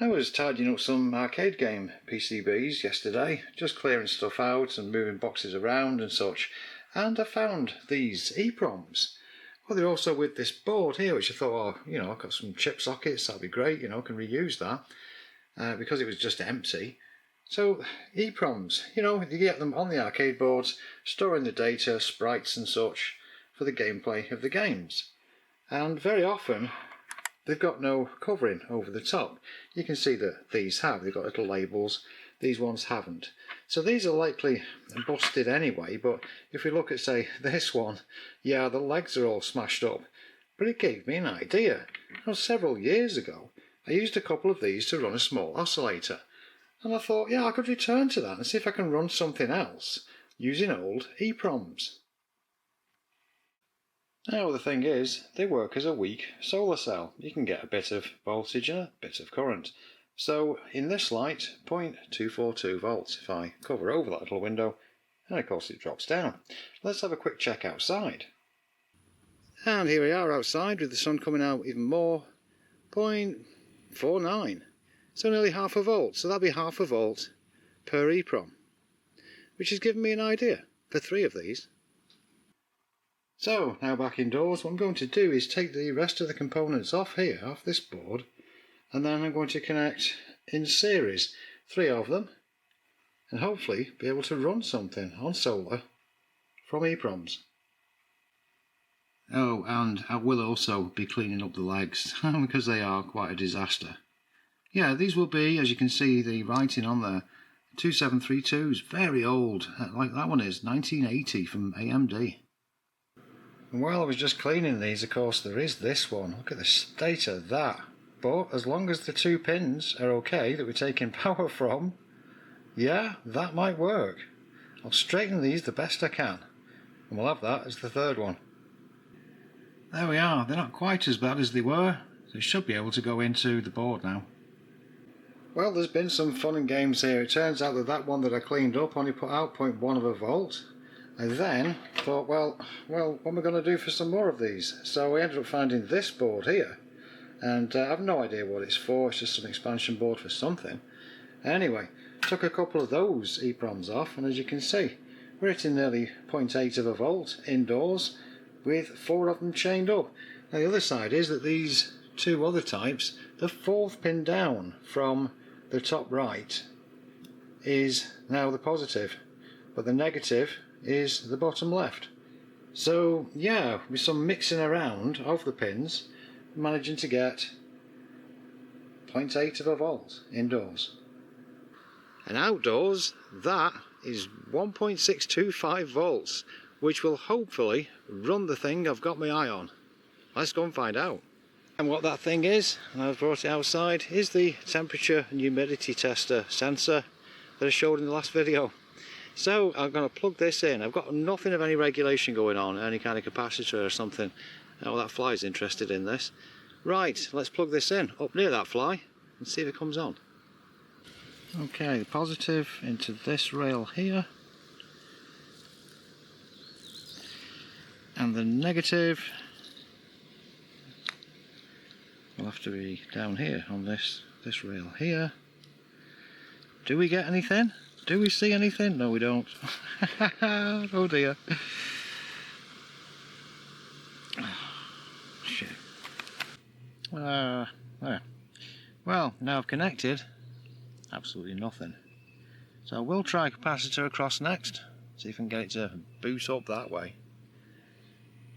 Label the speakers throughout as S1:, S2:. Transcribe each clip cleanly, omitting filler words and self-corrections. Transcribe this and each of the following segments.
S1: I was tidying up some arcade game PCBs yesterday, just clearing stuff out and moving boxes around and such, and I found these EPROMs. Well, they're also with this board here, which I thought, oh, I've got some chip sockets, that'll be great, I can reuse that, because it was just empty. So, EPROMs, you get them on the arcade boards, storing the data, sprites and such, for the gameplay of the games. And very often, they've got no covering over the top. You can see that these have. They've got little labels. These ones haven't. So these are likely busted anyway, but if we look at, say, this one, yeah, the legs are all smashed up. But it gave me an idea. Several years ago, I used a couple of these to run a small oscillator. And I thought, yeah, I could return to that and see if I can run something else using old EPROMs. Now the thing is, they work as a weak solar cell. You can get a bit of voltage and a bit of current. So in this light, 0.242 volts if I cover over that little window, and of course it drops down. Let's have a quick check outside. And here we are outside with the sun coming out even more, 0.49. So nearly half a volt, so that'll be half a volt per EPROM, which has given me an idea for 3 of these. So now back indoors, what I'm going to do is take the rest of the components off here, off this board, and then I'm going to connect in series 3 of them, and hopefully be able to run something on solar from EPROMs. Oh, and I will also be cleaning up the legs because they are quite a disaster. Yeah, these will be, as you can see the writing on there, 2732s, very old, like that one is, 1980 from AMD. And while I was just cleaning these, of course, there is this one. Look at the state of that. But as long as the 2 pins are okay that we're taking power from, yeah, that might work. I'll straighten these the best I can, and we'll have that as the 3rd one. There we are. They're not quite as bad as they were. They should be able to go into the board now. Well, there's been some fun and games here. It turns out that one that I cleaned up only put out 0.1 of a volt. I then thought, well, what am I going to do for some more of these? So I ended up finding this board here, and I have no idea what it's for. It's just an expansion board for something. Anyway, took a couple of those EPROMs off, and as you can see, we're hitting nearly 0.8 of a volt indoors with 4 of them chained up. Now the other side is that these 2 other types, the 4th pin down from the top right is now the positive, but the negative is the bottom left. So yeah, with some mixing around of the pins, managing to get 0.8 of a volt indoors. And outdoors, that is 1.625 volts, which will hopefully run the thing I've got my eye on. Let's go and find out. And what that thing is, and I've brought it outside, is the temperature and humidity tester sensor that I showed in the last video. So I'm going to plug this in. I've got nothing of any regulation going on, any kind of capacitor or something. Oh, that fly's interested in this. Right, let's plug this in up near that fly and see if it comes on. Okay, the positive into this rail here, and the negative will have to be down here on this rail here. Do we get anything? Do we see anything? No, we don't. Oh dear. Shit. There. Well, now I've connected, absolutely nothing. So I will try capacitor across next, see if I can get it to boot up that way.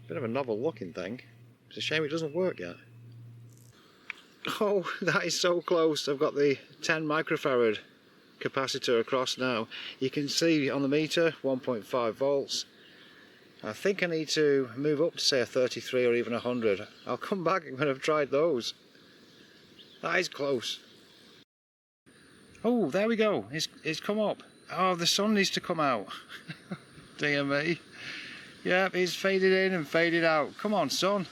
S1: Bit of a novel looking thing. It's a shame it doesn't work yet. Oh, that is so close. I've got the 10 microfarad capacitor across now. You can see on the meter 1.5 volts. I think I need to move up to say a 33 or even 100. I'll come back when I've tried those. That is close. Oh, there we go. It's come up. Oh, the sun needs to come out. Dear me. Yep, it's faded in and faded out. Come on, sun.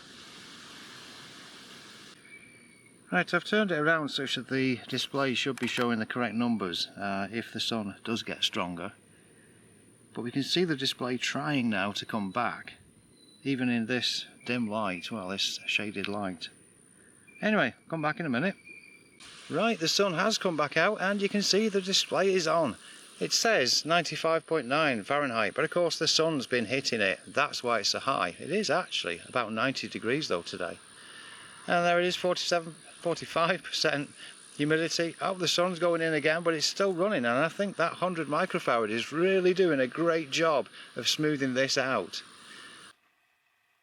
S1: Right, I've turned it around such that the display should be showing the correct numbers if the sun does get stronger. But we can see the display trying now to come back, even in this dim light, well, this shaded light. Anyway, come back in a minute. Right, the sun has come back out and you can see the display is on. It says 95.9 Fahrenheit, but of course the sun's been hitting it. That's why it's so high. It is actually about 90 degrees though today. And there it is, 45% humidity. Oh, the sun's going in again, but it's still running, and I think that 100 microfarad is really doing a great job of smoothing this out.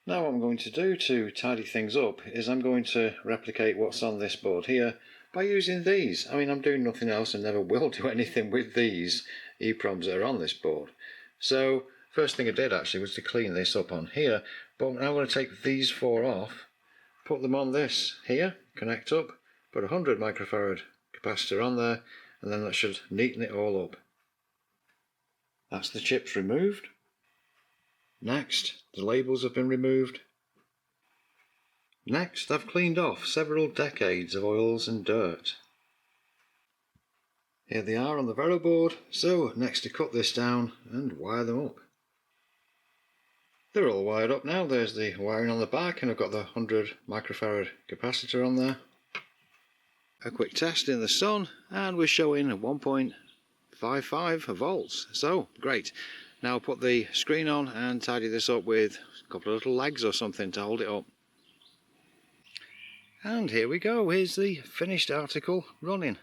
S1: Now what I'm going to do to tidy things up is I'm going to replicate what's on this board here by using these. I mean, I'm doing nothing else and never will do anything with these EPROMs that are on this board. So first thing I did actually was to clean this up on here, but now I'm going to take these four off, put them on this here, connect up, put a 100 microfarad capacitor on there, and then that should neaten it all up. That's the chips removed. Next, the labels have been removed. Next, I've cleaned off several decades of oils and dirt. Here they are on the Veroboard, so next to cut this down and wire them up. They're all wired up now. There's the wiring on the back, and I've got the 100 microfarad capacitor on there. A quick test in the sun, and we're showing 1.55 volts, so great. Now I'll put the screen on and tidy this up with a couple of little legs or something to hold it up. And here we go, here's the finished article running.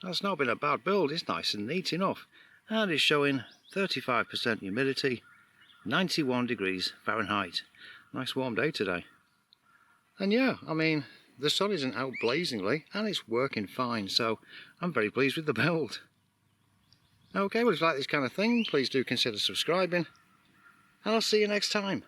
S1: That's not been a bad build, it's nice and neat enough. And it's showing 35% humidity, 91 degrees Fahrenheit. Nice warm day today. And yeah, I mean, the sun isn't out blazingly and it's working fine, so I'm very pleased with the build. Okay, well if you like this kind of thing, please do consider subscribing, and I'll see you next time.